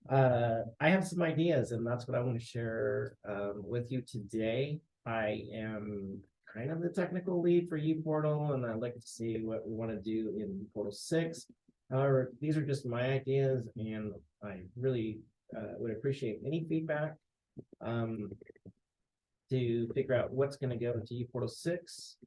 I have some ideas, and that's what I want to share with you today. I am kind of the technical lead for uPortal, and I'd like to see what we want to do in uPortal 6. However, these are just my ideas, and I really would appreciate any feedback um, to figure out what's going to go into uPortal 6.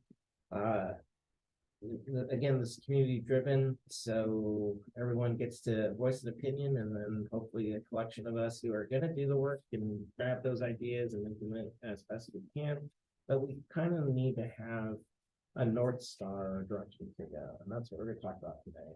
Again, this is community driven, so everyone gets to voice an opinion, and then hopefully a collection of us who are going to do the work can grab those ideas and implement as best as we can. But we kind of need to have a North Star direction to go, and that's what we're going to talk about today.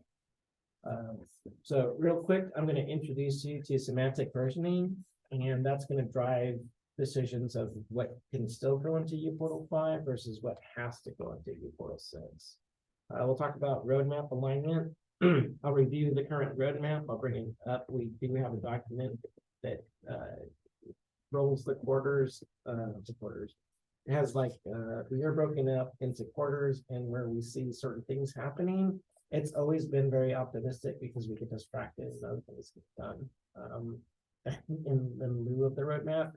So real quick, I'm going to introduce you to semantic versioning, and that's going to drive decisions of what can still go into uPortal 5 versus what has to go into uPortal 6. We'll talk about roadmap alignment. I'll review the current roadmap. I'll bring it up. We do have a document that rolls the quarters. It has like we are broken up into quarters, and where we see certain things happening. It's always been very optimistic because we get distracted and other things get done in lieu of the roadmap.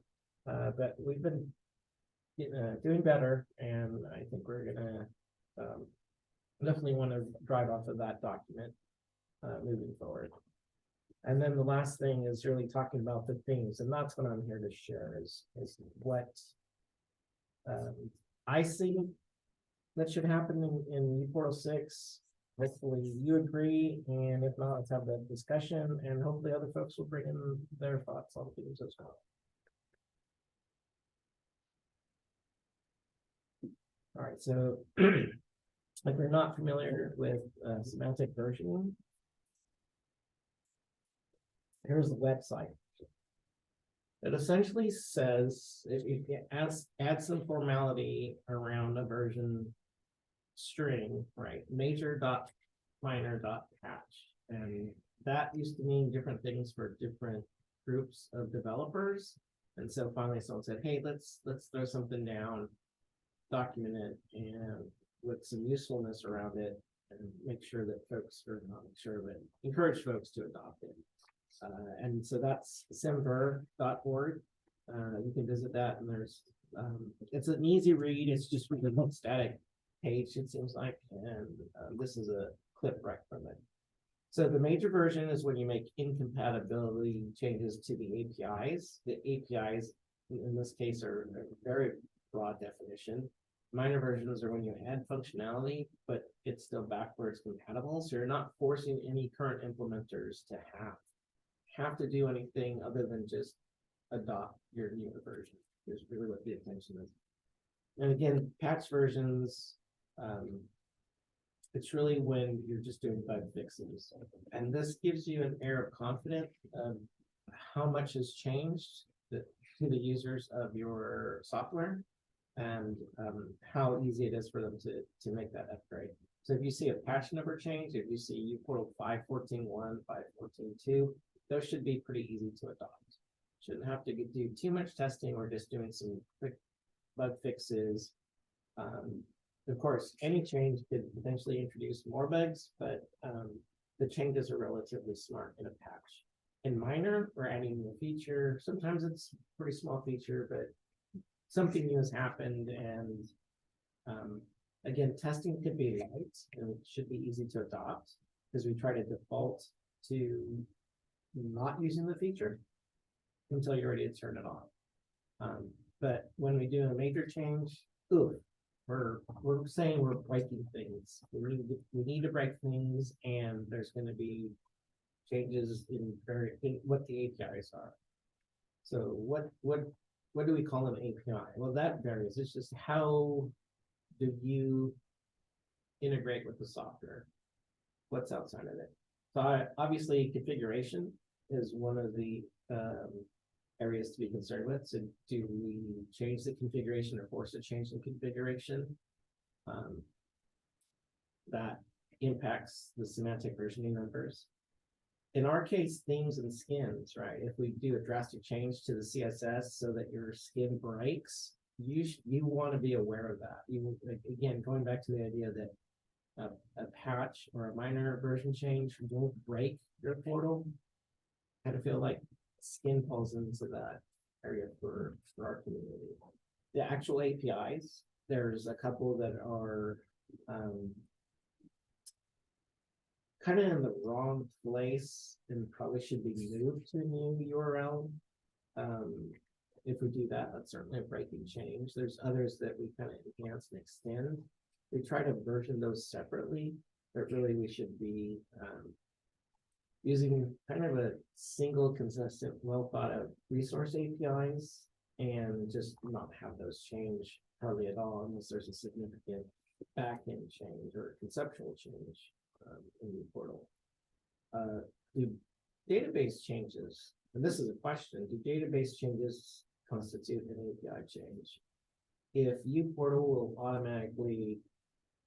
But we've been doing better, and I think we're gonna definitely want to drive off of that document moving forward. And then the last thing is really talking about the themes, and that's what I'm here to share is what I see that should happen in uPortal 6. Hopefully you agree, and if not, let's have that discussion, and hopefully other folks will bring in their thoughts on things as well. All right, so if you're not familiar with semantic versioning, here's the website. It essentially says it adds some formality around a version string, right? Major.minor.patch. And that used to mean different things for different groups of developers. And so finally someone said, hey, let's throw something down, document it, and with some usefulness around it, and make sure that folks are not sure, but encourage folks to adopt it. And so that's semver.org. You can visit that, and there's it's an easy read. It's just really a static page, it seems like, and this is a clip right from it. So the major version is when you make incompatibility changes to the APIs. The APIs in this case are a very broad definition. Minor versions are when you add functionality, but it's still backwards compatible. So you're not forcing any current implementers to have to do anything other than just adopt your newer version. Is really what the intention is. And again, patch versions, it's really when you're just doing bug fixes. And this gives you an air of confidence of how much has changed to the users of your software, and how easy it is for them to make that upgrade. So if you see a patch number change, if you see uPortal 5.14.1, 5.14.2, those should be pretty easy to adopt. Shouldn't have to do too much testing. We're just doing some quick bug fixes. Of course, any change could potentially introduce more bugs, but the changes are relatively smart in a patch. In minor, we're adding a feature. Sometimes it's a pretty small feature, but something new has happened, and again, testing could be light, and it should be easy to adopt because we try to default to not using the feature until you're ready to turn it on. But when we do a major change, we're saying we're breaking things. We need to break things, and there's going to be changes in what the APIs are. So what do we call an API? Well, that varies. It's just how do you integrate with the software? What's outside of it? So obviously, configuration is one of the areas to be concerned with. So do we change the configuration or force a change in configuration? That impacts the semantic versioning numbers. In our case, themes and skins, right? If we do a drastic change to the CSS so that your skin breaks, you want to be aware of that. Again, going back to the idea that a patch or a minor version change won't break your portal. kind of feel like skin falls into that area for our community. The actual APIs, there's a couple that are kind of in the wrong place and probably should be moved to a new URL. If we do that, that's certainly a breaking change. There's others that we kind of enhance and extend. We try to version those separately, but really we should be using kind of a single, consistent, well thought out resource APIs and just not have those change hardly at all unless there's a significant backend change or conceptual change in uPortal. Do database changes, and this is a question, do database changes constitute an API change? If uPortal will automatically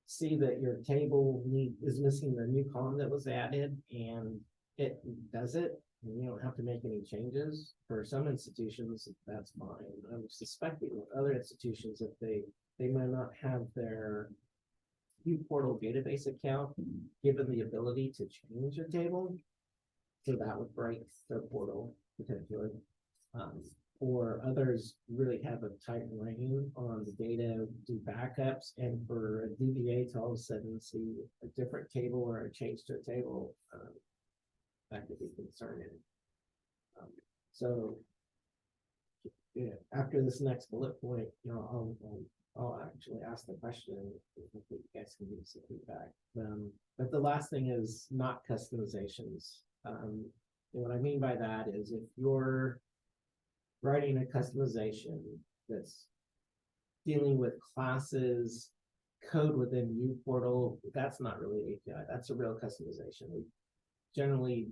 see that your table is missing the new column that was added and it does it, and you don't have to make any changes. For some institutions, that's fine. I'm suspecting with other institutions, if they might not have their uPortal database account given the ability to change a table, so that would break their portal potentially. Or others really have a tight rein on the data, do backups, and for a DBA to all of a sudden see a different table or a change to a table, that could be concerning. So yeah, after this next bullet point, you know, I'll actually ask the question if you guys can give us some feedback. But the last thing is not customizations. And what I mean by that is if you're writing a customization that's dealing with classes, code within uPortal, that's not really API. That's a real customization. We generally,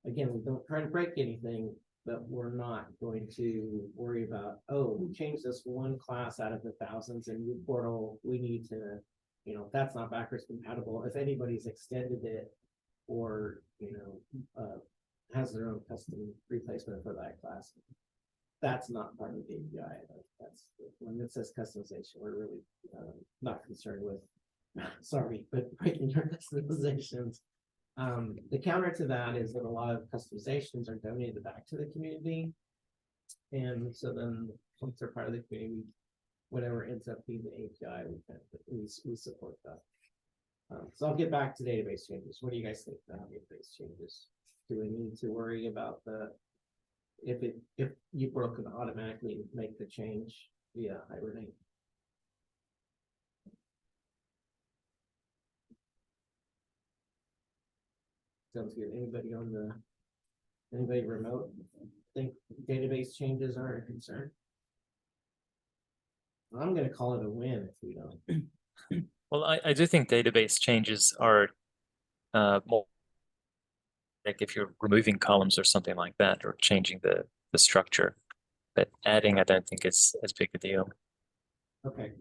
again, we don't try to break anything, but we're not going to worry about, oh, we changed this one class out of the thousands in uPortal. We need to, you know, that's not backwards compatible. If anybody's extended it or, you know, has their own custom replacement for that class, that's not part of the API. That's when it says customization, we're really not concerned with, sorry, but breaking your customizations. The counter to that is that a lot of customizations are donated back to the community. And so then once they're part of the community, whatever ends up being the API, we support that. So I'll get back to database changes. What do you guys think about database changes? Do we need to worry about if uPortal can automatically make the change via Hibernate? Sounds good. Anybody remote think database changes are a concern? I'm going to call it a win if we don't. Well, I do think database changes are more like if you're removing columns or something like that, or changing the structure. But adding, I don't think it's as big a deal. Okay.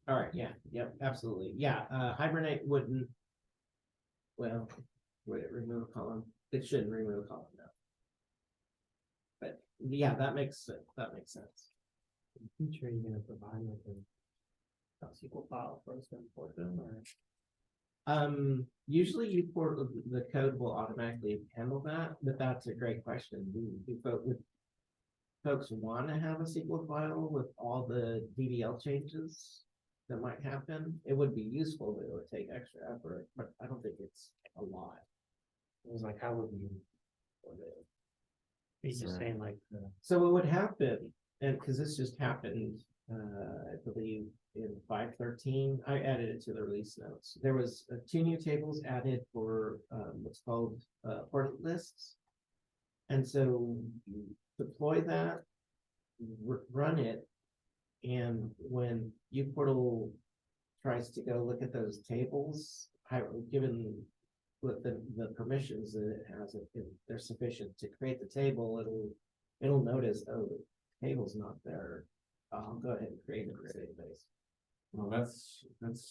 All right. Yeah. Yep. Absolutely. Yeah. Hibernate wouldn't. Well, would it remove a column? It shouldn't remove a column now. But yeah, that makes sense. I'm sure you're going to provide like a SQL file for us to import them, or usually uPortal, the code will automatically handle that, but that's a great question. Do folks want to have a SQL file with all the DDL changes that might happen? It would be useful, but it would take extra effort, but I don't think it's a lot. it was like, how would you? Are you just saying like So what would happen, and because this just happened, I believe in 5.13, I added it to the release notes. There was 2 new tables added for what's called port lists. And so you deploy that, run it, and when uPortal tries to go look at those tables, given with the permissions that it has, if they're sufficient to create the table, it'll notice, oh, the table's not there. I'll go ahead and create a database. Well, that's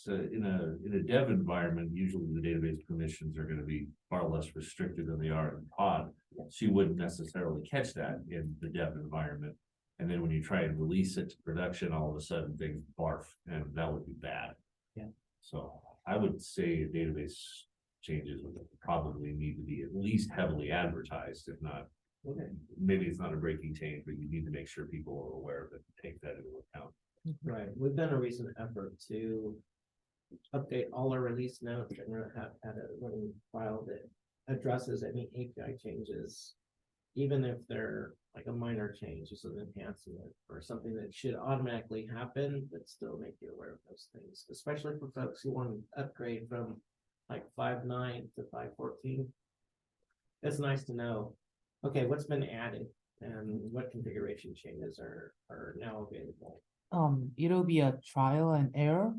in a dev environment. Usually, the database permissions are going to be far less restricted than they are in pod. So you wouldn't necessarily catch that in the dev environment. And then when you try and release it to production, all of a sudden things barf, and that would be bad. Yeah. So I would say database changes would probably need to be at least heavily advertised, if not, Okay. maybe it's not a breaking change, but you need to make sure people are aware of it, and take that into account. Right, we've done a recent effort to update all our release notes and have had a running file that addresses any API changes. Even if they're like a minor change, just an enhancement or something that should automatically happen, but still make you aware of those things, especially for folks who want to upgrade from like 5.9 to 5.14. It's nice to know, okay, what's been added and what configuration changes are now available. It'll be a trial and error.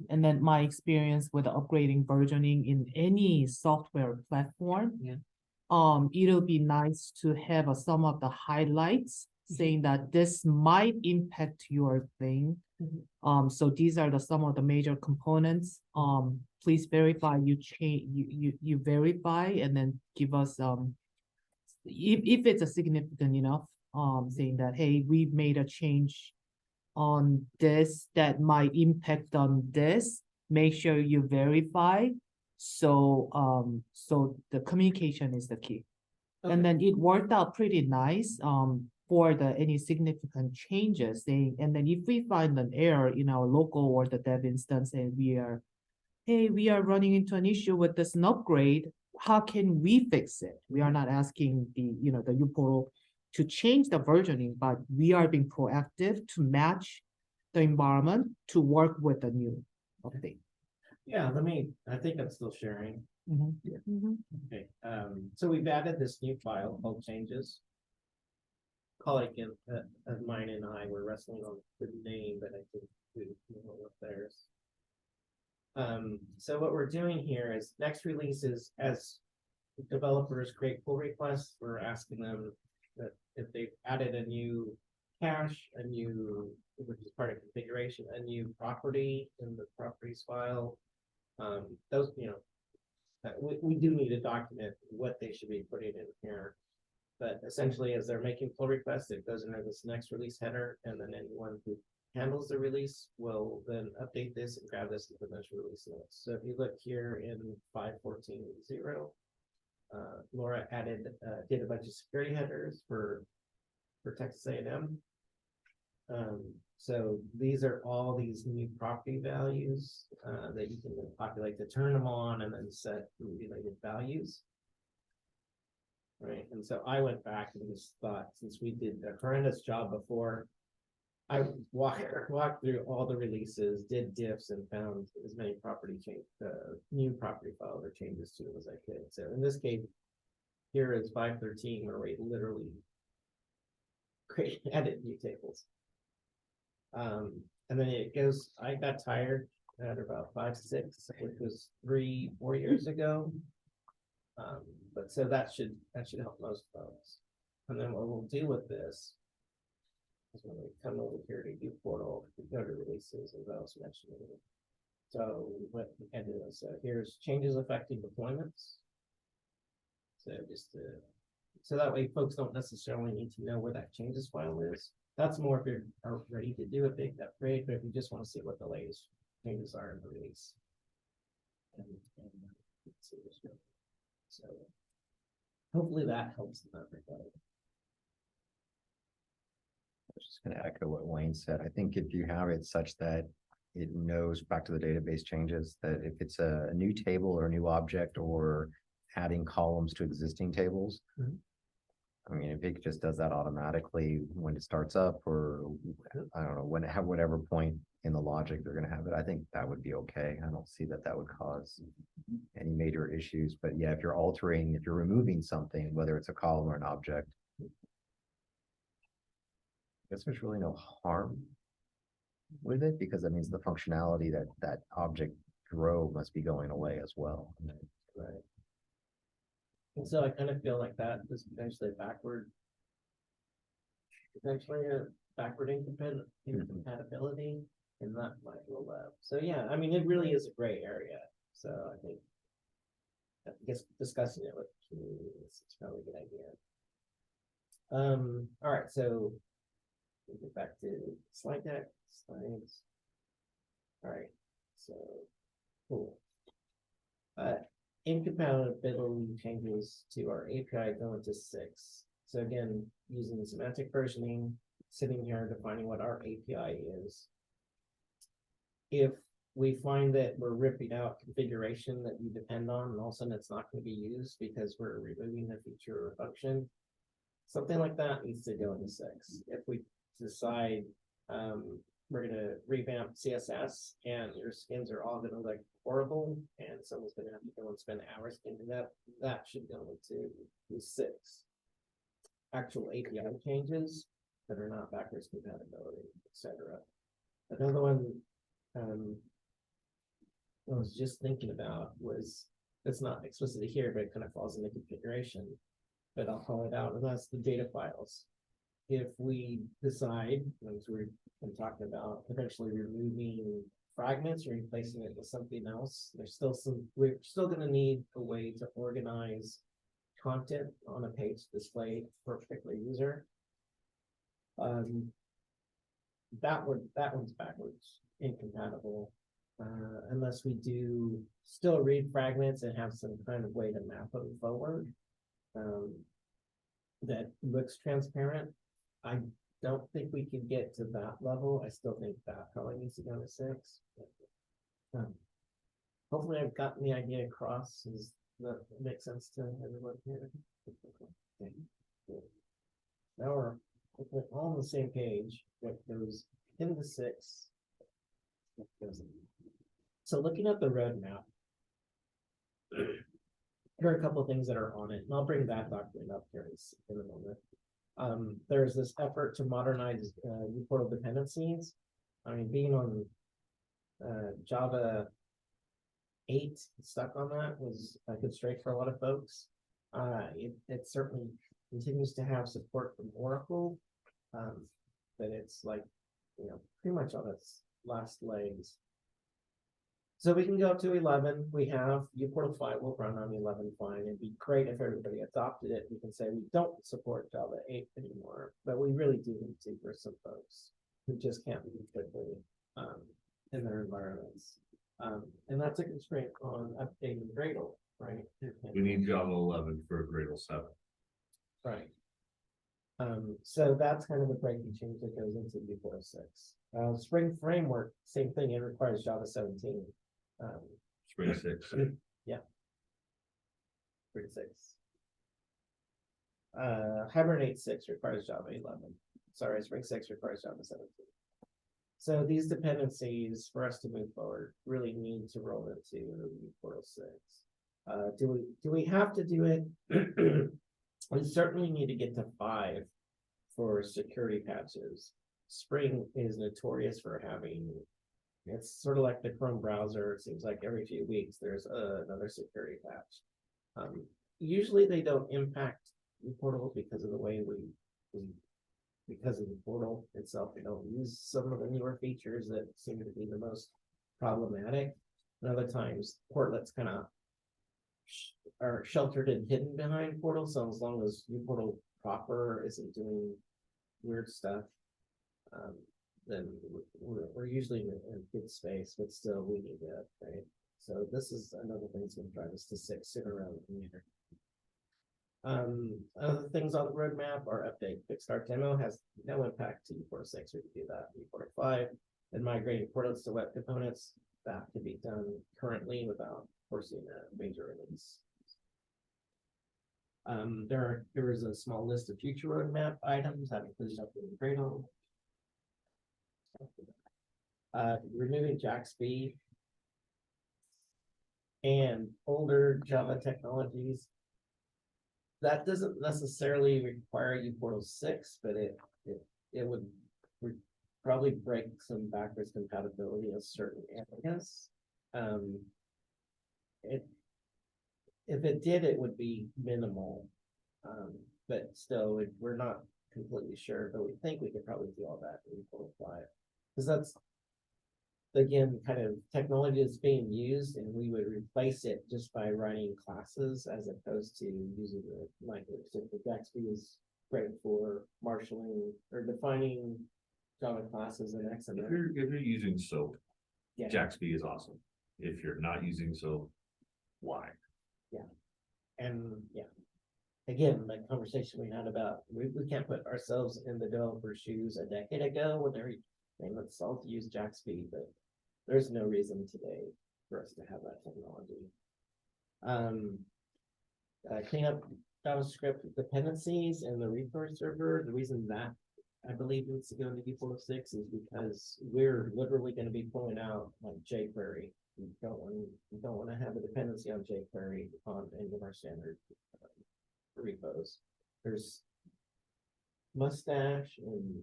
And then my experience with upgrading versioning in any software platform. Yeah. It'll be nice to have some of the highlights saying that this might impact your thing. So these are some of the major components. Please verify you verify and then give us if it's a significant enough, saying that, hey, we've made a change on this that might impact on this, make sure you verify. So the communication is the key. And then it worked out pretty nice for any significant changes. And then if we find an error in our local or the dev instance and we are running into an issue with this upgrade, how can we fix it? We are not asking the uPortal to change the versioning, but we are being proactive to match the environment to work with the new update. Yeah, I think I'm still sharing. Mm-hmm. Okay, so we've added this new file called changes. Colleague of mine and I were wrestling on the name, but I think we know what theirs. So what we're doing here is next releases, as developers create pull requests, we're asking them that if they've added a new cache, which is part of configuration, a new property in the properties file, those, we do need to document what they should be putting in here. But essentially, as they're making pull requests, it goes into this next release header, and then anyone who handles the release will then update this and grab this into those release notes. So if you look here in 5.14.0, Laura did a bunch of security headers for Texas A&M. So these are all these new property values that you can populate to turn them on and then set related values. Right, and so I went back and just thought, since we did a horrendous job before, I walked through all the releases, did diffs, and found as many new property files or changes to it as I could. So in this case, here is 5.13, where we literally edit new tables. And then it goes, I got tired at about 5.6, which was 3-4 years ago. But so that should help most folks. And then what we'll do with this is when we come over here to uPortal, we go to releases, as I was mentioning. So what we can do is, here's changes affecting deployments. So so that way folks don't necessarily need to know where that changes file is. That's more if you are ready to do a big upgrade, but if you just want to see what the latest changes are in the release. So hopefully that helps in that regard. I was just going to echo what Wayne said. I think if you have it such that it knows back to the database changes, that if it's a new table or a new object or adding columns to existing tables, I mean, if it just does that automatically when it starts up, or I don't know, whatever point in the logic they're going to have it, I think that would be okay. I don't see that would cause any major issues. But yeah, if you're removing something, whether it's a column or an object, I guess there's really no harm with it, because that means the functionality that object drove must be going away as well. Right. And so I kind of feel like that is potentially backward incompatibility in that micro lab. So yeah, I mean, it really is a gray area. So I guess discussing it with the community is probably a good idea. All right, so we'll get back to slide deck, slides. All right, so cool. incompatibility changes to our API going to 6. So again, using semantic versioning, sitting here defining what our API is. If we find that we're ripping out configuration that we depend on, and all of a sudden it's not going to be used because we're removing a feature or function, something like that needs to go into 6. If we decide we're gonna revamp CSS and your skins are all gonna look horrible and someone's gonna have to go and spend hours into that, that should go into 6. Actual API changes that are not backwards compatibility, etc. Another one I was just thinking about was, it's not explicitly here, but it kind of falls into configuration, but I'll call it out, and that's the data files. If we decide, as we've been talking about, potentially removing fragments or replacing it with something else, we're still gonna need a way to organize content on a page displayed for a particular user. That one's backwards incompatible, unless we do still read fragments and have some kind of way to map them forward. That looks transparent. I don't think we can get to that level. I still think that probably needs to go to 6. Hopefully I've gotten the idea across. Does that make sense to everyone here? Okay. Good. Now we're all on the same page. What goes into 6? What goes in. So looking at the roadmap, here are a couple of things that are on it, and I'll bring that document up here in a moment. There's this effort to modernize uPortal dependencies. I mean, being on Java 8, stuck on that was a constraint for a lot of folks. It certainly continues to have support from Oracle, but it's like, pretty much on its last legs. So we can go to 11. We have uPortal 5 will run on 11 fine. It'd be great if everybody adopted it. We can say we don't support Java 8 anymore, but we really do need to for some folks who just can't move quickly in their environments. And that's a constraint on updating Gradle, right? We need Java 11 for Gradle 7. Right. So that's kind of a breaking change that goes into uPortal 6. Spring Framework, same thing. It requires Java 17. Spring 6. Yeah. Spring 6. Hibernate 6 requires Java 11. Sorry, Spring 6 requires Java 17. So these dependencies, for us to move forward, really need to roll into uPortal 6. Do we have to do it? We certainly need to get to 5 for security patches. Spring is notorious for having, it's sort of like the Chrome browser. It seems like every few weeks there's another security patch. Usually they don't impact uPortal because of the way because of the portal itself. They don't use some of the newer features that seem to be the most problematic. And other times portlets kind of are sheltered and hidden behind portal. So as long as uPortal proper isn't doing weird stuff, then we're usually in a good space, but still we need to upgrade. So this is another thing that's going to drive us to 6 sooner rather than later. Other things on the roadmap are update. Quickstart demo has no impact to uPortal 6. We can do that in uPortal 5. And migrating portlets to web components, that can be done currently without forcing a major release. There is a small list of future roadmap items that includes updating Gradle. Removing jack speed and older Java technologies. That doesn't necessarily require uPortal 6, but it would probably break some backwards compatibility of certain areas. If it did, it would be minimal, but still, we're not completely sure. But we think we could probably do all that in uPortal 5, because that's, again, kind of technology that's being used, and we would replace it just by writing classes as opposed to using the language. So the Gatsby is great for marshalling or defining Java classes and XML. If you're using SOAP, Yeah. Jaxby is awesome. If you're not using SOAP, why? And yeah, again, the conversation we had about, we can't put ourselves in the developer's shoes a decade ago when they're saying, let's all use jack speed, but there's no reason today for us to have that technology. Clean up JavaScript dependencies in the resource server. The reason that I believe needs to go into uPortal 6 is because we're literally going to be pulling out like jQuery. We don't want to have a dependency on jQuery on any of our standard repos. There's Mustache and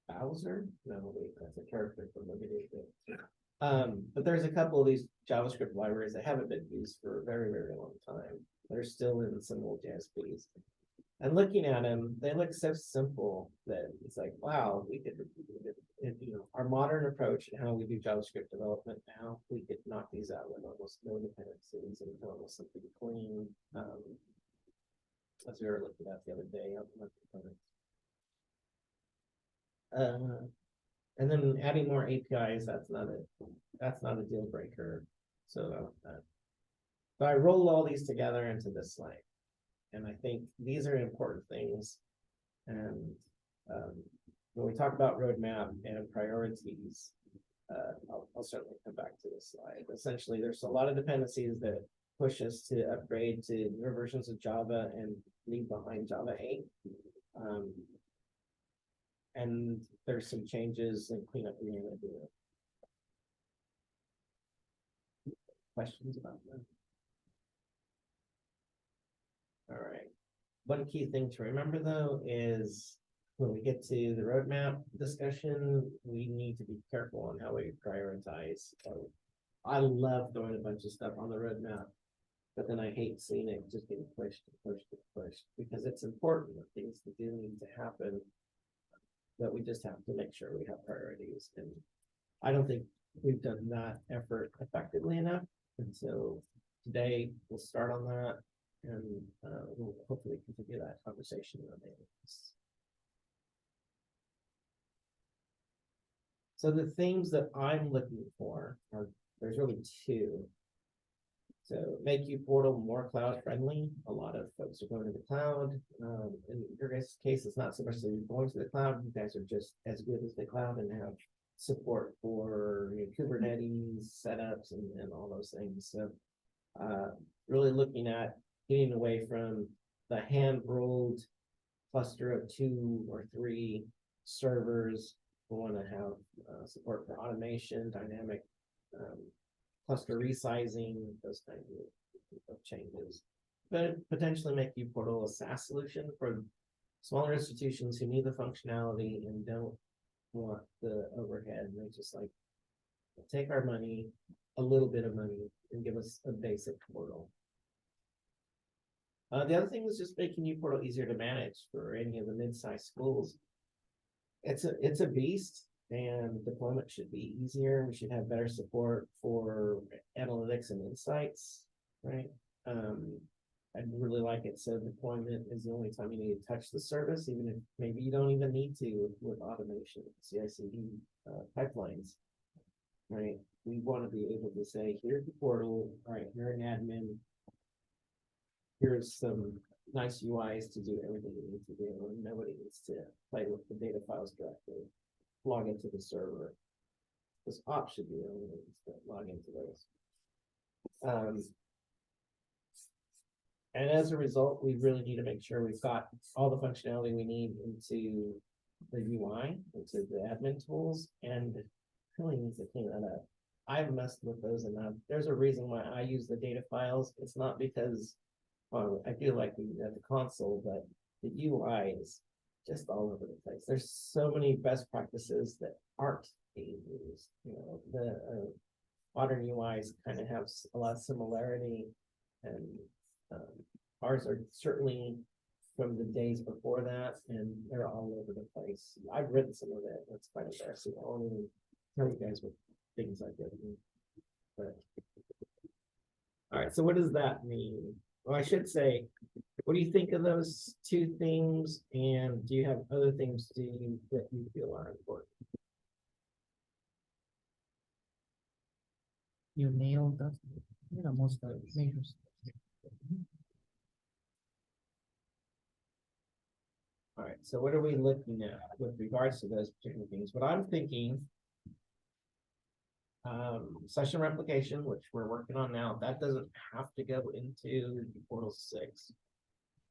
Bowser. No, wait, that's a character from the video game. But there's a couple of these JavaScript libraries that haven't been used for a very, very long time. They're still in some old JSPs. And looking at them, they look so simple that it's like, wow, we could, our modern approach and how we do JavaScript development now, we could knock these out with almost no dependencies and almost something clean. As we were looking at the other day on the components. And then adding more APIs, that's not a deal breaker. So I roll all these together into this slide. And I think these are important things. And when we talk about roadmap and priorities, I'll certainly come back to this slide. Essentially, there's a lot of dependencies that push us to upgrade to newer versions of Java and leave behind Java 8. And there's some changes and cleanup we're going to do. Questions about that? All right. One key thing to remember, though, is when we get to the roadmap discussion, we need to be careful on how we prioritize. I love throwing a bunch of stuff on the roadmap, but then I hate seeing it just getting pushed and pushed and pushed, because it's important that things that do need to happen, that we just have to make sure we have priorities. And I don't think we've done that effort effectively enough. And so today we'll start on that. And we'll hopefully continue that conversation on this. So the things that I'm looking for are, there's really two. So make uPortal more cloud friendly. A lot of folks are going to the cloud. In your guys' case, it's not so much that you're going to the cloud. You guys are just as good as the cloud and have support for Kubernetes setups and all those things. So really looking at getting away from the hand-rolled cluster of 2 or 3 servers. We want to have support for automation, dynamic cluster resizing, those kinds of changes. But potentially make uPortal a SaaS solution for smaller institutions who need the functionality and don't want the overhead. And they just like, take our money, a little bit of money, and give us a basic portal. The other thing is just making uPortal easier to manage for any of the mid-sized schools. It's a beast, and deployment should be easier. We should have better support for analytics and insights, right? I'd really like it so deployment is the only time you need to touch the service, even if maybe you don't even need to with automation, CI/CD pipelines, right? We want to be able to say, here's the portal, all right, you're an admin. Here's some nice UIs to do everything you need to do, and nobody needs to play with the data files directly. Log into the server. This op should be the only one to log into those. And as a result, we really need to make sure we've got all the functionality we need into the UI, into the admin tools, and really needs to clean that up. I've messed with those enough. There's a reason why I use the data files. It's not because I feel like we at the console, but the UI is just all over the place. There's so many best practices that aren't being used. The modern UIs kind of have a lot of similarity, and ours are certainly from the days before that, and they're all over the place. I've written some of it. That's quite embarrassing. I won't even tell you guys what things I did. But all right, so what does that mean? Well, I should say, what do you think of those two things? And do you have other things that you feel are important? You nailed that. Most of the major stuff. All right, so what are we looking at with regards to those particular things? What I'm thinking. Session replication, which we're working on now, that doesn't have to go into Portal 6.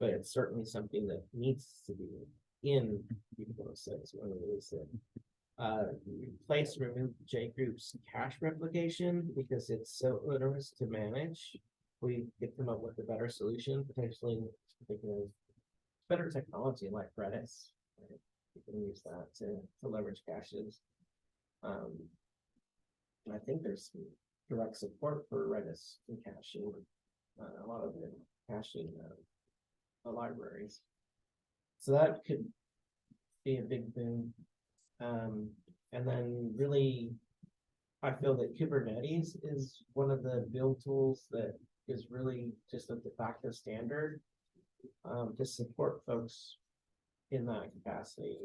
But it's certainly something that needs to be in Portal 6 when we release it. Replace and remove J group's cache replication because it's so onerous to manage. We get them up with a better solution, potentially thinking of better technology like Redis. Right? We can use that to leverage caches. I think there's some direct support for Redis and caching, a lot of the caching libraries. So that could be a big boom. And then really, I feel that Kubernetes is one of the build tools that is really just a de facto standard to support folks in that capacity.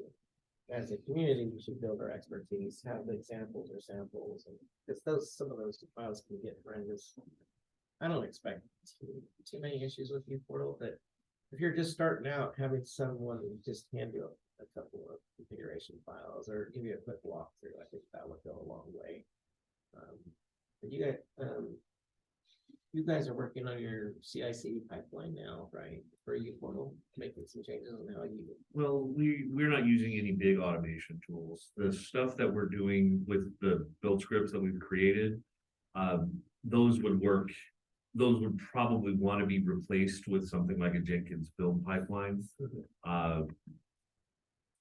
As a community, we should build our expertise, have the examples or samples, and because some of those files can get horrendous. I don't expect too many issues with uPortal, but if you're just starting out, having someone just hand you a couple of configuration files or give you a quick walkthrough, I think that would go a long way. But you guys are working on your CI/CD pipeline now, right? For uPortal, making some changes on how you. Well, we're not using any big automation tools. The stuff that we're doing with the build scripts that we've created, those would work. Those would probably want to be replaced with something like a Jenkins build pipeline.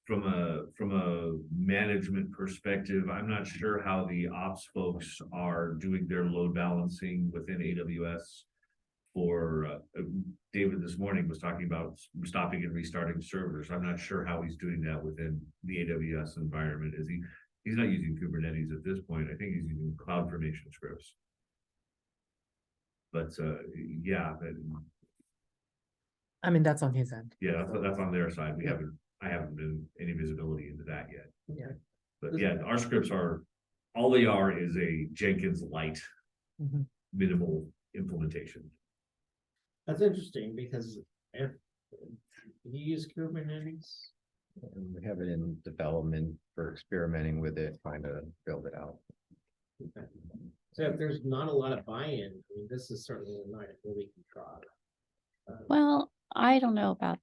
From a management perspective, I'm not sure how the ops folks are doing their load balancing within AWS. For David this morning was talking about stopping and restarting servers. I'm not sure how he's doing that within the AWS environment. He's not using Kubernetes at this point. I think he's using CloudFormation scripts. But yeah, I mean, that's on his end. yeah, that's on their side. I haven't been any visibility into that yet. Yeah. But yeah, our scripts all they are is a Jenkins light minimal implementation. That's interesting because if you use Kubernetes. And we have it in development for experimenting with it, trying to build it out. Okay. So if there's not a lot of buy-in, I mean, this is certainly a night where we can try. Well, I don't know about,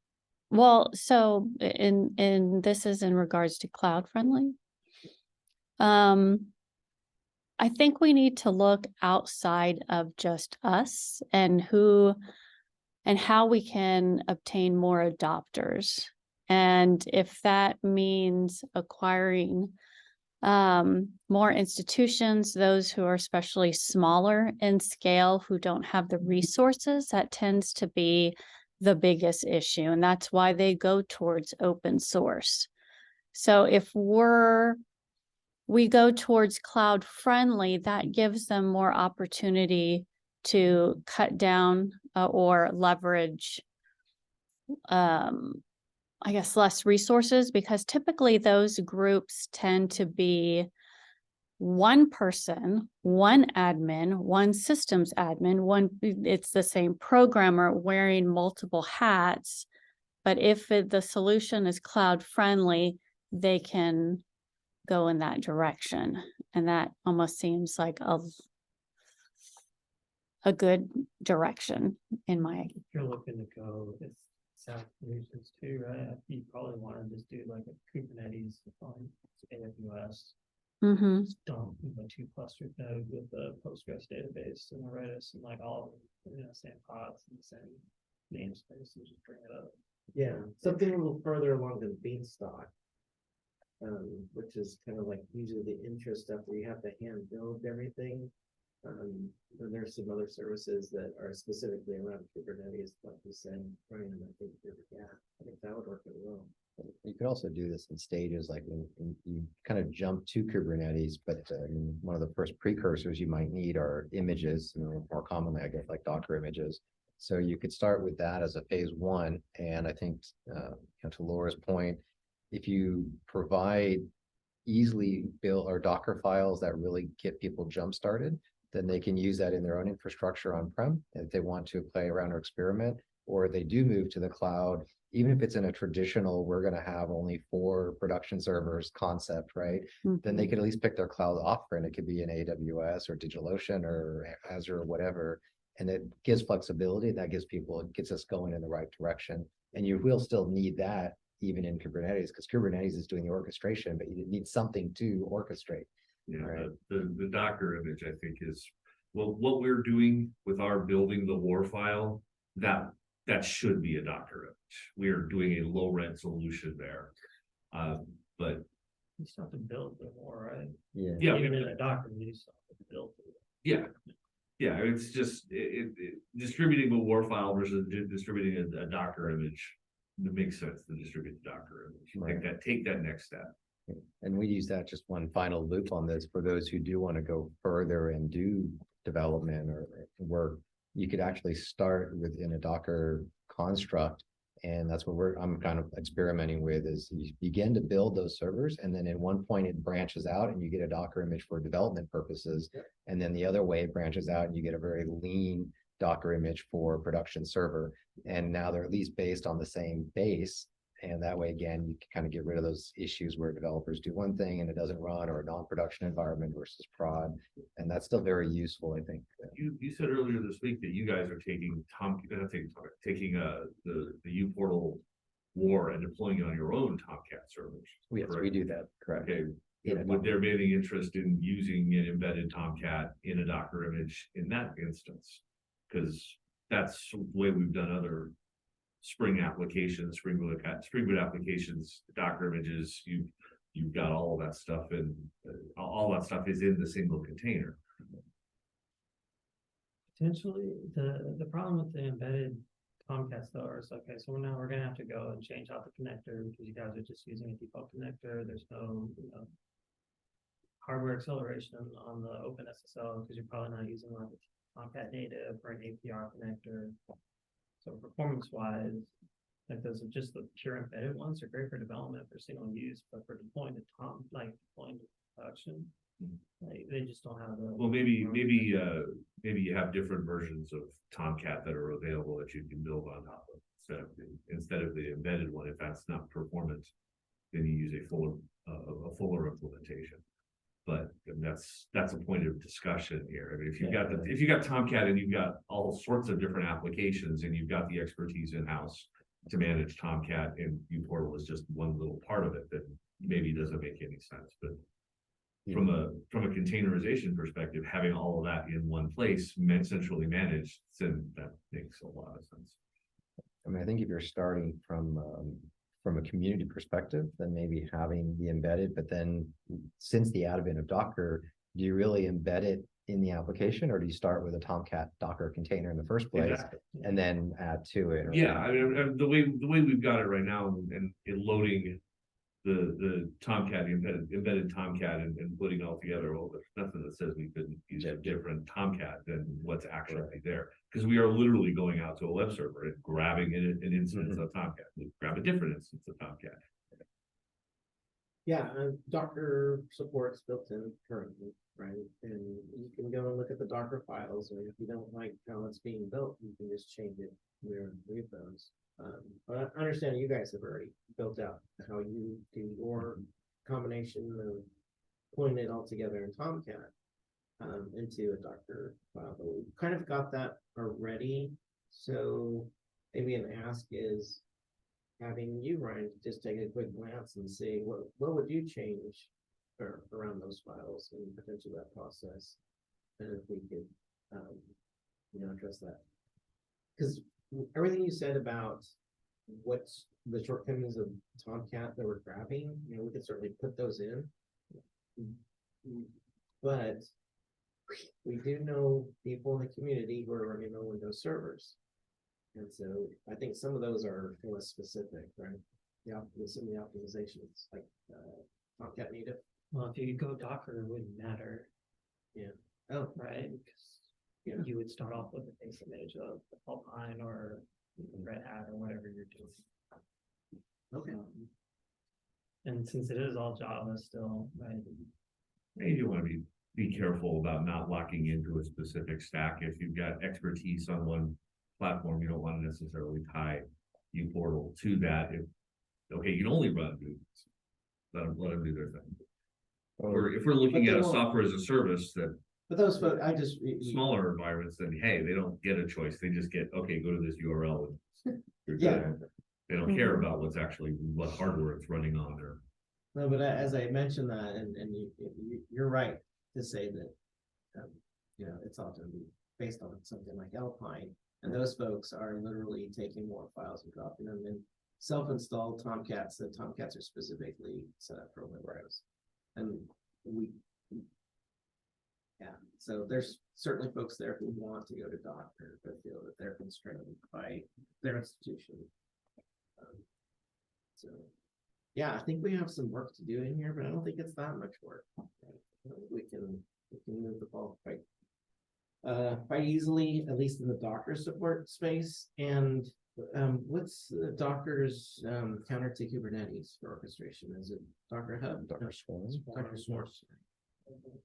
well, so in this is in regards to cloud friendly. I think we need to look outside of just us and how we can obtain more adopters. And if that means acquiring more institutions, those who are especially smaller in scale, who don't have the resources, that tends to be the biggest issue. And that's why they go towards open source. So if we go towards cloud friendly, that gives them more opportunity to cut down or leverage, I guess, less resources, because typically those groups tend to be one person, one admin, one systems admin, it's the same programmer wearing multiple hats. But if the solution is cloud friendly, they can go in that direction. And that almost seems like a good direction in my. If you're looking to go with SaaS solutions too, right? You probably want to just do like a Kubernetes on AWS. Mm-hmm. Just dump 2 clustered nodes with the Postgres database and the Redis and like all of them in the same pods and the same namespace and just bring it up. Yeah, something a little further along than Beanstalk. Which is kind of like usually the intro stuff where you have to hand build everything. And there's some other services that are specifically around Kubernetes, like you said, running them. I think that would work really well. You could also do this in stages, like when you kind of jump to Kubernetes, but one of the first precursors you might need are images, more commonly, I guess, like Docker images. So you could start with that as a phase 1. And I think, to Laura's point, if you provide easily build or Docker files that really get people jump started, then they can use that in their own infrastructure on-prem if they want to play around or experiment, or they do move to the cloud, even if it's in a traditional, we're gonna have only 4 production servers concept, right? Then they Mhm. could at least pick their cloud offering. It could be an AWS or DigitalOcean or Azure or whatever. And it gives flexibility. That gives people, it gets us going in the right direction. And you will still need that even in Kubernetes, because Kubernetes is doing the orchestration, but you need something to orchestrate. Yeah, Right. the Docker image, I think, is, well, what we're doing with our building the war file, that should be a Docker image. We are doing a low rent solution there. But You still have to build the more, right? Yeah. yeah, Even in a Docker, you still have to build it. yeah. Yeah, it's just distributing a war file versus distributing a Docker image. It makes sense to distribute the Docker image. Right. Take that next step. And we use that, just one final loop on this, for those who do want to go further and do development or work, you could actually start within a Docker construct. And that's what I'm kind of experimenting with, is you begin to build those servers, and then at one point it branches out and you get a Docker image for development purposes. And then the other way it branches out and you get a very lean Docker image for production server. And now they're at least based on the same base. And that way, again, you can kind of get rid of those issues where developers do one thing and it doesn't run, or a non-production environment versus prod. And that's still very useful, I think. You said earlier this week that you guys are taking the uPortal war and deploying it on your own Tomcat servers. Yes, we correct? do that, correct. Okay, Yeah, would there be any interest in using an embedded Tomcat in a Docker image in that instance? Because that's the way we've done other Spring applications, Spring Boot applications, Docker images. You've got all of that stuff, and all that stuff is in the single container. Potentially, the problem with the embedded Tomcats though is, okay, so now we're gonna have to go and change out the connector because you guys are just using a default connector. There's no, hardware acceleration on the OpenSSL because you're probably not using like a Tomcat native or an APR connector. So performance wise, like those are just the pure embedded ones are great for development for single use, but for deploying to deploying to production, like they just don't have the. Well, maybe you have different versions of Tomcat that are available that you can build on top of instead of the embedded one. If that's not performant, then you use a fuller implementation. But that's a point of discussion here. I mean, if you got Tomcat and you've got all sorts of different applications and you've got the expertise in-house to manage Tomcat, and uPortal is just one little part of it, that maybe doesn't make any sense. But from a containerization perspective, having all of that in one place, centrally managed, then that makes a lot of sense. I mean, I think if you're starting from a community perspective, then maybe having the embedded, but then since the advent of Docker, do you really embed it in the application, or do you start with a Tomcat Docker container in the first place and then add to it? Yeah, I mean, the way we've got it right now, and in loading the Tomcat, embedded Tomcat, and putting it all together, well, there's nothing that says we couldn't use a different Tomcat than what's actually there, because we are literally going out to a web server and grabbing an instance of Tomcat. We grab a different instance of Tomcat. Yeah, Docker supports built-in currently, right? And you can go and look at the Docker files, and if you don't like how it's being built, you can just change it and remove those. But I understand you guys have already built out how you do your combination of pulling it all together in Tomcat into a Docker file. But we kind of got that already. So maybe an ask is having you, Ryan, just take a quick glance and see what would you change around those files and potentially that process, and if we could address that. Because everything you said about what's the shortcomings of Tomcat that we're grabbing, we could certainly put those in. But we do know people in the community who are running on Windows servers. And so I think some of those are less specific, right? Yeah, some of the optimizations, like Tomcat native. Well, if you go Docker, it wouldn't matter. Yeah. Oh, right. Because you would start off with a base image of Alpine or Red Hat or whatever you're doing. Okay. And since it is all Java still, right? Maybe you want to be be careful about not locking into a specific stack. If you've got expertise on one platform, you don't want to necessarily tie uPortal to that. If, okay, you can only run Google's, let them do their thing. Or if we're looking But at they a won't- software as a service that But those folks, smaller environments, then hey, they don't get a choice. They just get, okay, go to this URL and you're Yeah. done. They don't care about what's actually, what hardware it's running on or. No, but as I mentioned that, and you're right to say that, you know, it's often based on something like Alpine, and those folks are literally taking more files and dropping them in self-installed Tomcats. The Tomcats are specifically set up for Windows, and yeah, so there's certainly folks there who want to go to Docker, but feel that they're constrained by their institution. So. Yeah, I think we have some work to do in here, but I don't think it's that much work. We can move the ball quite easily, at least in the Docker support space. And what's Docker's counter to Kubernetes for orchestration? Is it Docker Hub? Docker Swarm. Docker Swarm.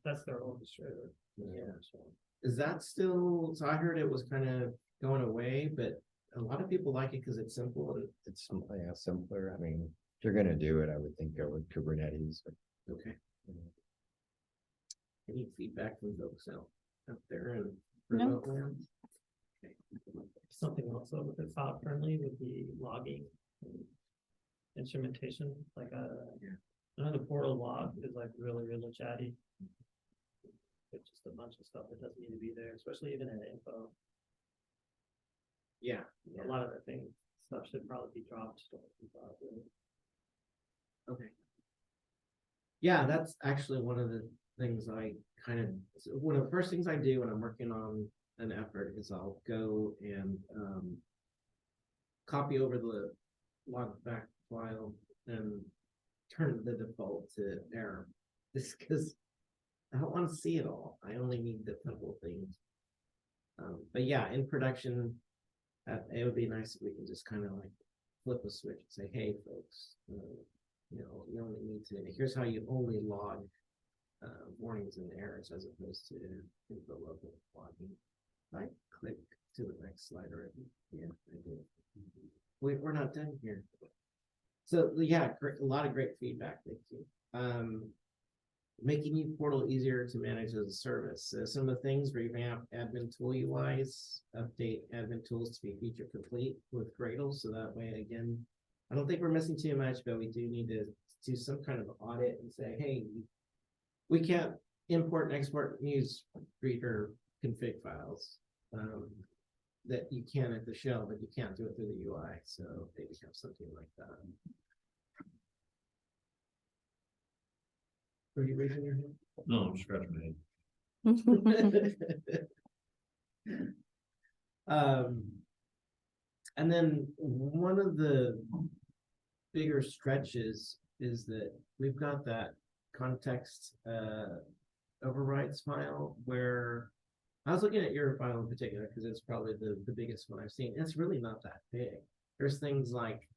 That's their orchestrator. Yeah. Is that still? So I heard it was kind of going away, but a lot of people like it because it's simple and It's simpler. I mean, if you're gonna do it, I would think go with Kubernetes. okay. Any feedback from folks out there and No. remote land? Okay. Something also with the cloud friendly would be logging. And instrumentation, like another portal log is like really chatty. It's just a bunch of stuff that doesn't need to be there, especially even in info. Yeah. A lot of the thing stuff should probably be dropped. Okay. Yeah, that's actually one of the things I kind of, one of the first things I do when I'm working on an effort is I'll go and copy over the log back file and turn the default to error. Just because I don't want to see it all. I only need the couple things. But yeah, in production, it would be nice if we can just kind of like flip a switch and say, hey, folks, you know, you only need to, here's how you only log warnings and errors as opposed to info level logging. I click to the next slide already. Yeah, I did. We're not done here. So yeah, great, a lot of great feedback. Thank you. Making uPortal easier to manage as a service. So some of the things, revamp admin tool UIs, update admin tools to be feature complete with Gradle. So that way, again, I don't think we're missing too much, but we do need to do some kind of audit and say, hey, we can't import and export news reader config files that you can at the shell, but you can't do it through the UI. So maybe have something like that. Are you raising your hand? No, I'm scratching my head. And then one of the bigger stretches is that we've got that context overrides file where I was looking at your file in particular because it's probably the biggest one I've seen. It's really not that big. There's things like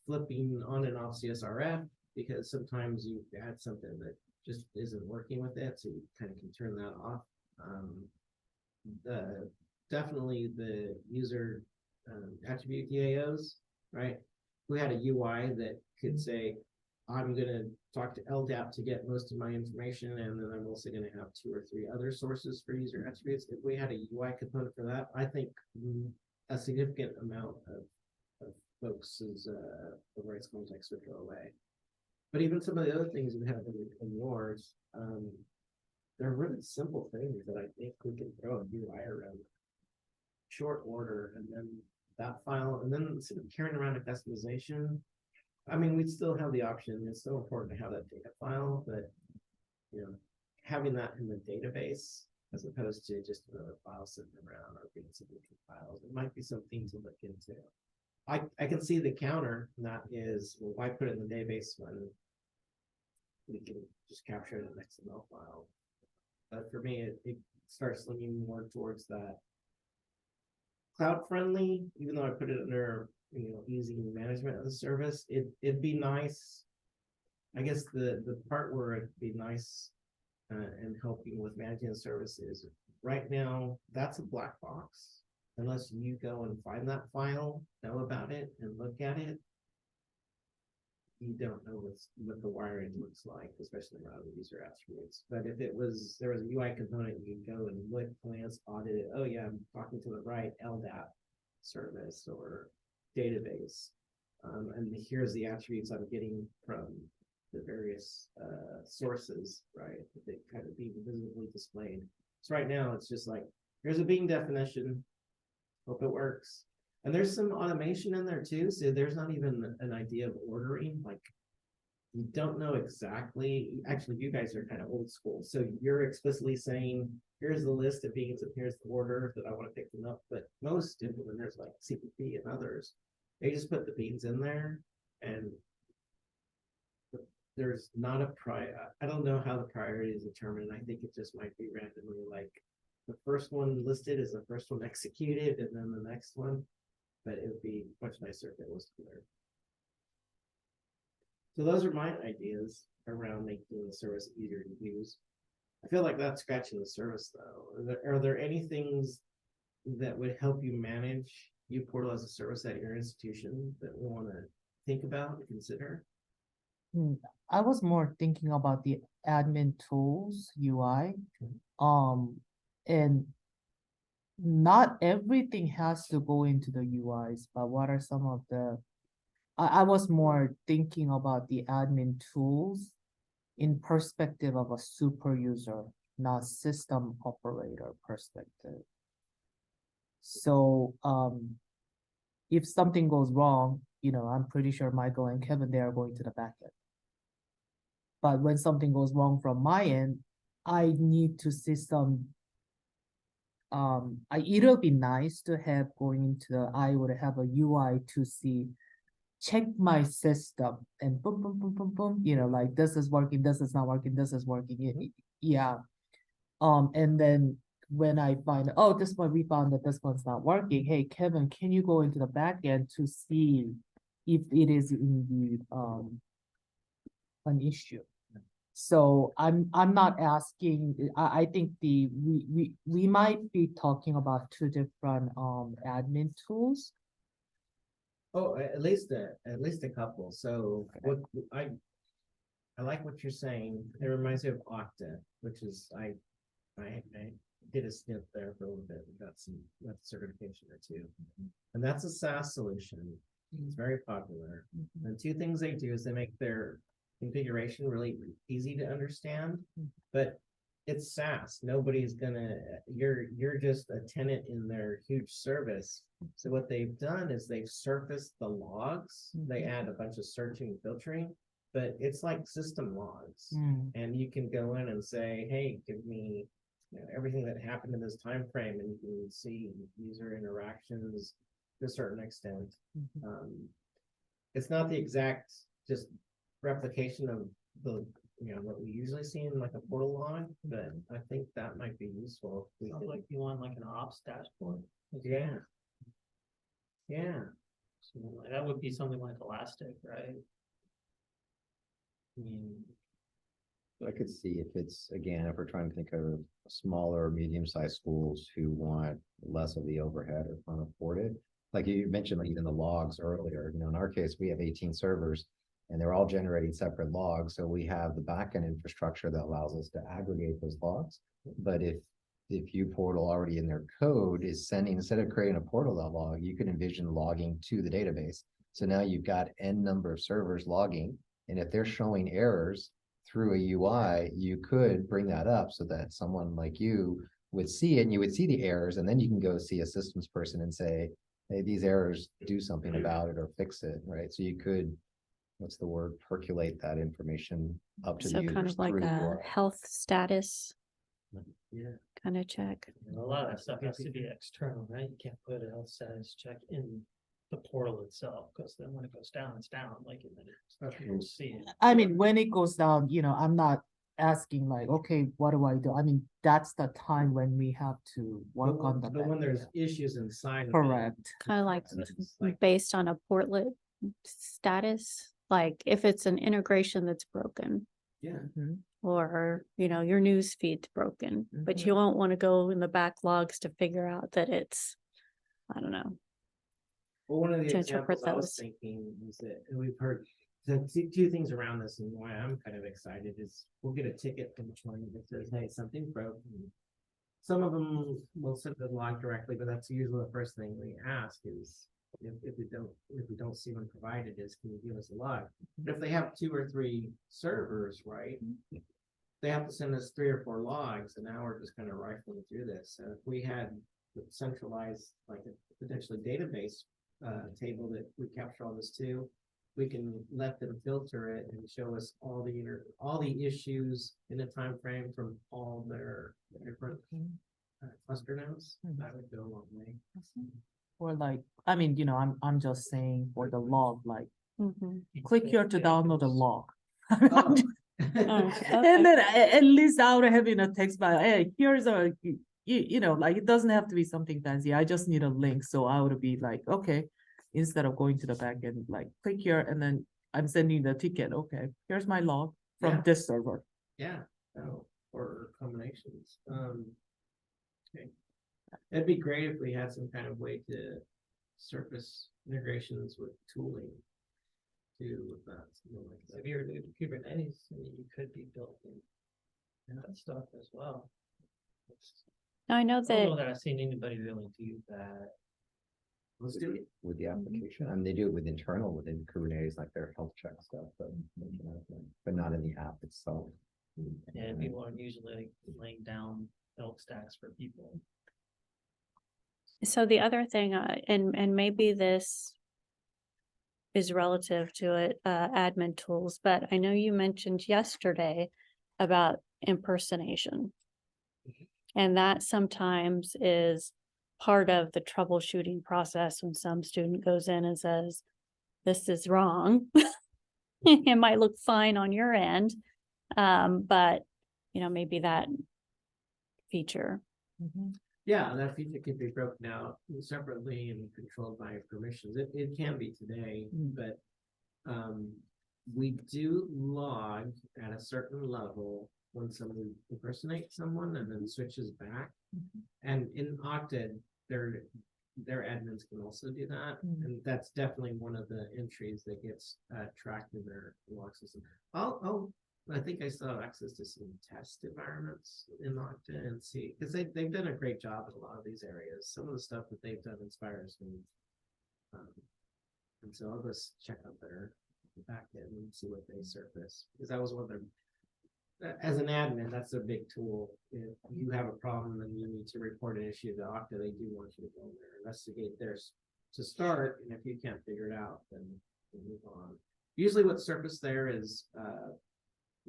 flipping on and off CSRF because sometimes you add something that just isn't working with it, so you kind of can turn that off. Definitely the user attribute DAOs, right? We had a UI that could say, I'm gonna talk to LDAP to get most of my information, and then I'm also gonna have 2 or 3 other sources for user attributes. If we had a UI component for that, I think a significant amount of folks' rights context would go away. But even some of the other things we have in yours, they're really simple things that I think we can throw a UI around short order, and then that file, and then instead of carrying around a customization, I mean, we'd still have the option. It's still important to have that data file, but you know, having that in the database as opposed to just another file sitting around or being some different files, it might be something to look into. I can see the counter, and that is, well, why put it in the database when we can just capture it in an XML file? But for me, it starts leaning more towards that cloud friendly, even though I put it under, you know, easy management of the service. It'd be nice. I guess the part where it'd be nice and helping with managing the services. Right now, that's a black box. Unless you go and find that file, know about it and look at it, you don't know what the wiring looks like, especially around the user attributes. But if there was a UI component, you can go and look, glance, audit it. Oh yeah, I'm talking to the right LDAP service or database. And here's the attributes I'm getting from the various sources, right? That they kind of be visibly displayed. So right now it's just like, here's a Bing definition. Hope it works. And there's some automation in there too. So there's not even an idea of ordering. Like, you don't know exactly. Actually, you guys are kind of old school. So you're explicitly saying, here's the list of beans and here's the order that I want to pick them up. But most implementers like CPP and others, they just put the beans in there, and there's not a I don't know how the priority is determined. I think it just might be randomly, like the first one listed is the first one executed and then the next one. But it would be much nicer if it was clear. So those are my ideas around making the service easier to use. I feel like that's scratching the surface though. Are there any things that would help you manage uPortal as a service at your institution that we want to think about and consider? I was more thinking about the admin tools UI. And not everything has to go into the UIs, but what are some of I was more thinking about the admin tools in perspective of a super user, not system operator perspective. So if something goes wrong, I'm pretty sure Michael and Kevin, they are going to the back end. But when something goes wrong from my end, I need to see some it'll be nice to have going into I would have a UI to see, check my system and boom, boom, boom, boom, boom, like this is working, this is not working, this is working. Yeah. And then when I find, oh, this one, we found that this one's not working. Hey, Kevin, can you go into the back end to see if it is indeed an issue? So I'm not asking. I think we might be talking about two different admin tools. Oh, at least a couple. So what I like what you're saying. It reminds me of Okta, which is I did a stint there for a little bit. We got certification or two, and that's a SaaS solution. It's very popular. And two things they do is they make their configuration really easy to understand, but it's SaaS. Nobody's gonna, you're just a tenant in their huge service. So what they've done is they've surfaced the logs. They add a bunch of searching and filtering, but it's like system logs. And you can go in and say, hey, give me everything that happened in this time frame, and you can see user interactions to a certain extent. It's not the exact just replication of the what we usually see in like a portal log, but I think that might be useful. Sounds like you want like an ops dashboard. Yeah. So like, that would be something like Elastic, right? I mean, I could see if it's, again, if we're trying to think of smaller, medium-sized schools who want less of the overhead or can't afford it. Like you mentioned, like even the logs earlier, in our case, we have 18 servers and they're all generating separate logs. So we have the backend infrastructure that allows us to aggregate those logs. But if uPortal already in their code is sending, instead of creating a portal.log, you could envision logging to the database. So now you've got N number of servers logging. And if they're showing errors through a UI, you could bring that up so that someone like you would see it and you would see the errors. And then you can go see a systems person and say, hey, these errors, do something about it or fix it, right? So you could, what's the word, percolate that information up to the So users kind of like through the a UI. health status Yeah. kind of check. a lot of that stuff has to be external, right? You can't put a health status check in the portal itself, because then when it goes down, it's down, like, and then you'll see it. I mean, when it goes down, I'm not asking like, okay, what do I do? I mean, that's the time when we have to work on the But when back there's end. issues inside of it, Correct. Kind of like it's like based on a portlet status, like if it's an integration that's broken. yeah. or, your news feed's broken, but Mhm. you won't want to go in the backlogs to figure out that it's, I don't know. Well, one of the To interpret examples I was those. thinking is that, and we've heard the two things around this and why I'm kind of excited is we'll get a ticket from the client that says, hey, something broke. And some of them will send the log directly, but that's usually the first thing we ask is if we don't see one provided is, can you give us a log? But if they have 2 or 3 servers, right? They have to send us 3 or 4 logs, and now we're just kind of rifling through this. So if we had centralized, like a potentially database table that we capture all this to, we can let them filter it and show us all the issues in a time frame from all their different cluster nodes. That would go a long way. Or like, I mean, I'm just saying for the log, like, Mhm. click here to download a log. Oh. And then at least I would have in a text by, hey, here's like it doesn't have to be something fancy. I just need a link. So I would be like, okay, instead of going to the back end, like click here and then I'm sending the ticket. Okay, here's my log from Yeah. this server. Yeah, or combinations. Okay. It'd be great if we had some kind of way to surface integrations with tooling with that. Something like So that. if you were to do Kubernetes, I mean, you could be building that stuff as well. Now, I know I don't know that, that I've seen anybody willing to use that. Let's do it. With the application, I mean, they do it within Kubernetes, like their health check stuff, but not in the app itself. And people aren't usually like laying down elk stacks for people. so the other thing, and maybe this is relative to it, admin tools, but I know you mentioned yesterday about impersonation. And that sometimes is part of the troubleshooting process when some student goes in and says, this is wrong. It might look fine on your end, but maybe that feature. Yeah, that feature can be broken out separately and controlled by permissions. It can be today, but we do log at a certain level when someone impersonates someone and then switches back. And in Okta, their admins can also do that. And that's definitely one of the entries that gets tracked in their log system. I think I still have access to some test environments in Okta and see, because they've done a great job in a lot of these areas. Some of the stuff that they've done inspires me. And so I'll just check out their back end and see what they surface, because that was one of their, as an admin, that's a big tool. If you have a problem and you need to report an issue to Okta, they do want you to go in there, investigate theirs to start, and if you can't figure it out, then you move on. Usually what's surfaced there is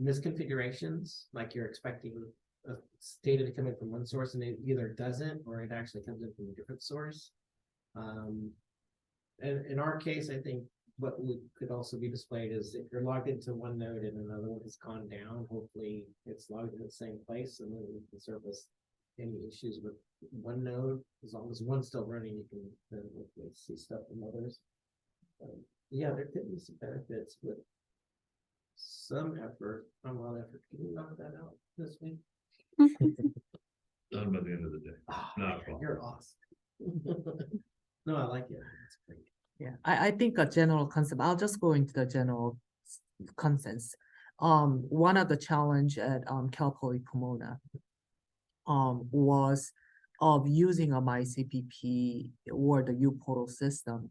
misconfigurations, like you're expecting data to come in from one source and it either doesn't, or it actually comes in from a different source. And in our case, I think what could also be displayed is if you're logged into one node and another one has gone down, hopefully it's logged in the same place, and then we can surface any issues with one node. As long as one's still running, you can then hopefully see stuff from others. Yeah, there could be some benefits with some effort, a lot of effort. Can you knock that out this week? Done by the end of the day. Not a problem. You're awesome. No, I like it. It's great. Yeah, I think a general concept, I'll just go into the general consensus. One of the challenge at Cal Poly Pomona was of using a MyCPP or the uPortal system.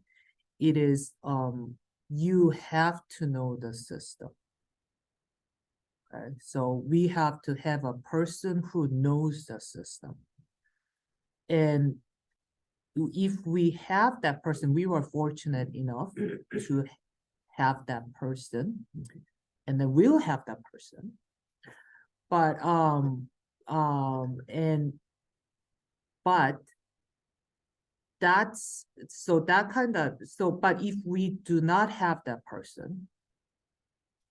It is you have to know the system. Okay, so we have to have a person who knows the system. And if we have that person, we were fortunate enough to have that person, and then we'll have that person. But that's so that kind of but if we do not have that person,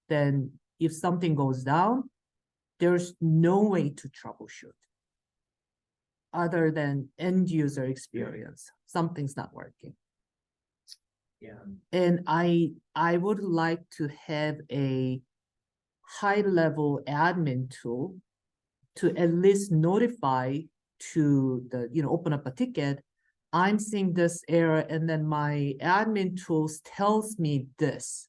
then if something goes down, there's no way to troubleshoot other than end user experience. Something's not working. Yeah. And I would like to have a high-level admin tool to at least notify to the, open up a ticket, I'm seeing this error, and then my admin tools tells me this.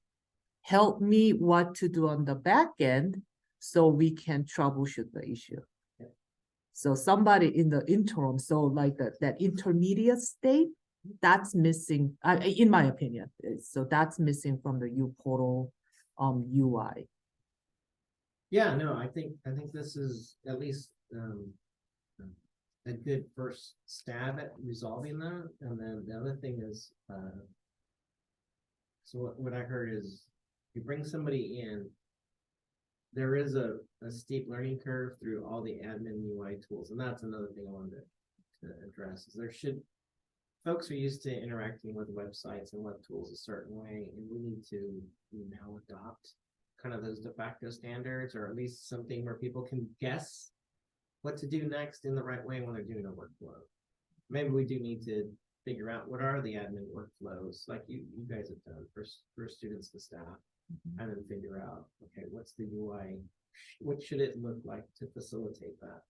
Help me what to do on the back end so we can troubleshoot the issue. So somebody in the interim, so like that intermediate state, that's missing, in my opinion. So that's missing from the uPortal UI. Yeah, no, I think this is at least a good first stab at resolving that. And then the other thing is, so what I heard is you bring somebody in, there is a steep learning curve through all the admin UI tools. And that's another thing I wanted to address is folks are used to interacting with websites and web tools a certain way, and we need to now adopt kind of those de facto standards, or at least something where people can guess what to do next in the right way when they're doing a workflow. Maybe we do need to figure out what are the admin workflows, like you guys have done for students to staff, and then figure out, okay, what's the UI, what should it look like to facilitate that?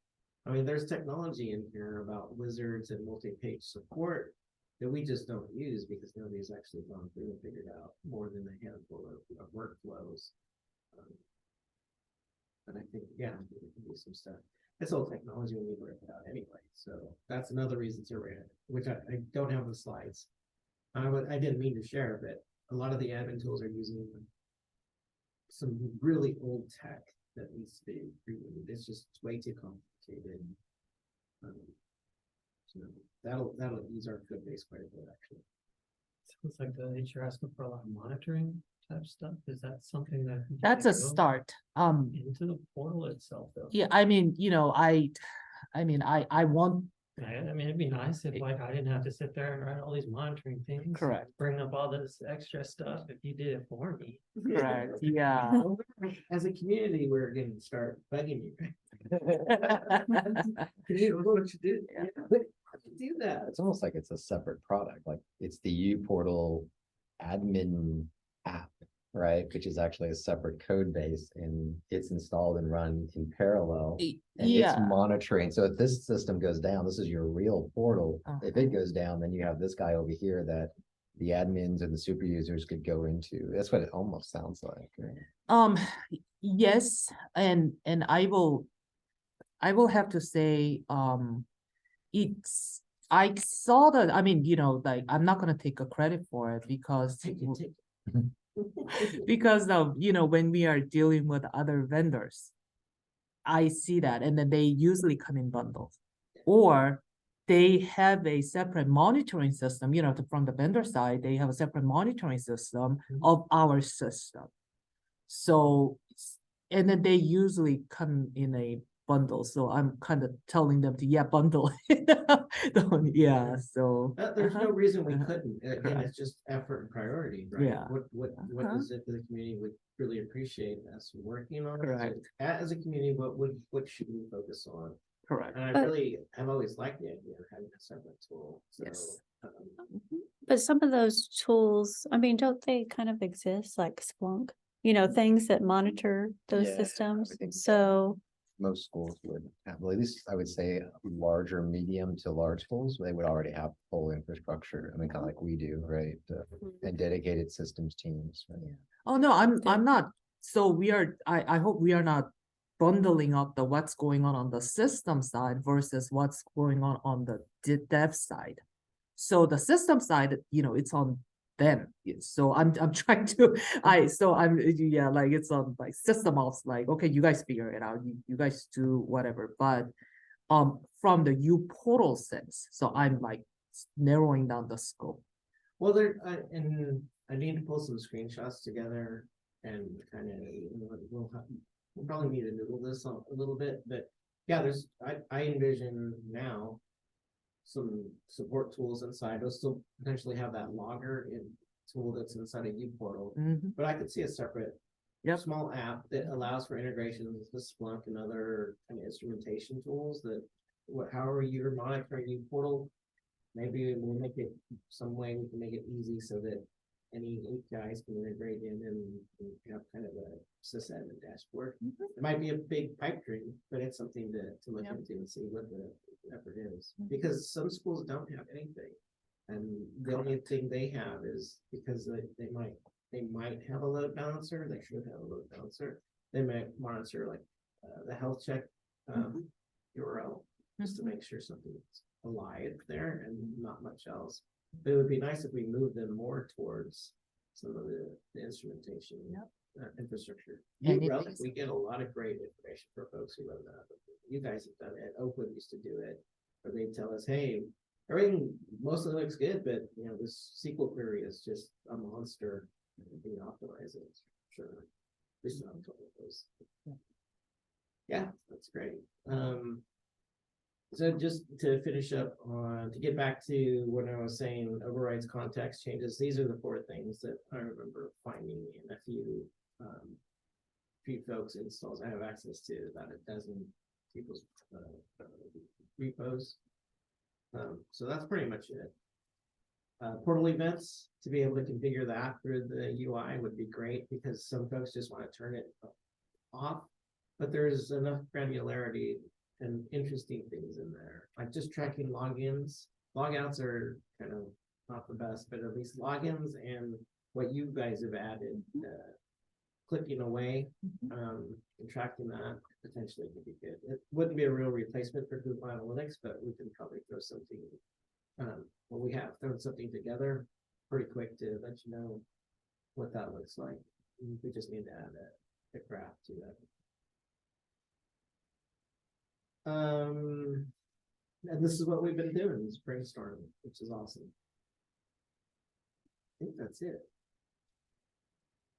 I mean, there's technology in here about wizards and multi-page support that we just don't use because nobody's actually gone through and figured out more than a handful of workflows. But I think, yeah, there can be some stuff. It's all technology when we work it out anyway. So that's another reason to read it, which I don't have the slides. I didn't mean to share, but a lot of the admin tools are using some really old tech that needs to be removed. It's just way too complicated. So that'll use our code base quite a bit, actually. Sounds like you're asking for a lot of monitoring type stuff. Is that something that? you That's can a go start. Into the portal itself, though. Yeah, I mean, I want, I mean, it'd be nice if like I didn't have to sit there and write all these monitoring things. Correct. Bring up all this extra stuff if you did it for me. correct, yeah. Well, as a community, we're going to start bugging you. Hey, what you do? Yeah. Do that. It's almost like it's a separate product, like it's the uPortal admin app, right? Which is actually a separate code base, and it's installed and run in parallel. And it's Yeah, monitoring. So if this system goes down, this is your real portal. If it Uh-huh. goes down, then you have this guy over here that the admins and the super users could go into. That's what it almost sounds like. Right? yes, and I will have to say, I saw that, I mean, like, I'm not gonna take a credit for it because because of, when we are dealing with other vendors, I see that, and then they usually come in bundles. Or they have a separate monitoring system, from the vendor side, they have a separate monitoring system of our system. So, and then they usually come in a bundle, so I'm kind of telling them to, bundle. Yeah, so. There's no reason we Uh-huh. couldn't. Again, Correct. it's just effort and priority, right? Yeah. What Uh-huh. is it that the community would really appreciate us working on? Correct. As a community, what should we focus on? Correct. And But- I've always liked the idea of having a separate tool. So, Yes. But some of those tools, I mean, don't they kind of exist like Splunk? Things that monitor those Yeah, systems. everything. So, Most schools would have, well, at least I would say larger, medium to large schools, they would already have full infrastructure. I mean, kind of like we do, right? And dedicated systems teams. Right? Oh, no, I'm Yeah. not. So I hope we are not bundling up the what's going on the system side versus what's going on the dev side. So the system side, it's on them. So I'm trying to, like, it's on like system ops, like, okay, you guys figure it out. You guys do whatever. But from the uPortal sense, so I'm like narrowing down the scope. Well, and I need to pull some screenshots together and kind of, we'll probably need to noodle this a little bit, but yeah, I envision now some support tools inside. They'll still potentially have that logger tool that's inside of uPortal, Mhm. but I could see a separate Yep. small app that allows for integrations with Splunk and other kind of instrumentation tools that however you're monitoring uPortal, maybe we'll make it some way we can make it easy so that any APIs can integrate in and have kind of a sysadmin dashboard. It might be a big pipe dream, but it's something to look Yep. into and see what the effort is. Because some schools don't have anything. And the only thing they have is because they might have a load balancer, they should have a load balancer. They might monitor like the health check URL just to make sure something's alive there and not much else. But it would be nice if we moved them more towards some of the instrumentation infrastructure. Anything. We get a lot of great information for folks who run that. You guys have done it. Oakwood used to do it, where they tell us, hey, everything mostly looks good, but you know, this SQL query is just a monster. We optimize it. Sure. At least not until it goes. Yeah, that's great. So just to finish up to get back to what I was saying, overrides, context changes, these are the 4 things that I remember finding in a few folks' installs. I have access to about a dozen people's repos. So that's pretty much it. Portal events, to be able to configure that through the UI would be great because some folks just want to turn it off, but there's enough granularity and interesting things in there, like just tracking logins. Logouts are kind of not the best, but at least logins and what you guys have added, clicking away, and tracking that potentially could be good. It wouldn't be a real replacement for Google Analytics, but we can probably throw something. Well, we have thrown something together pretty quick to let you know what that looks like. We just need to add a graph to that. And this is what we've been doing, is brainstorming, which is awesome. I think that's it.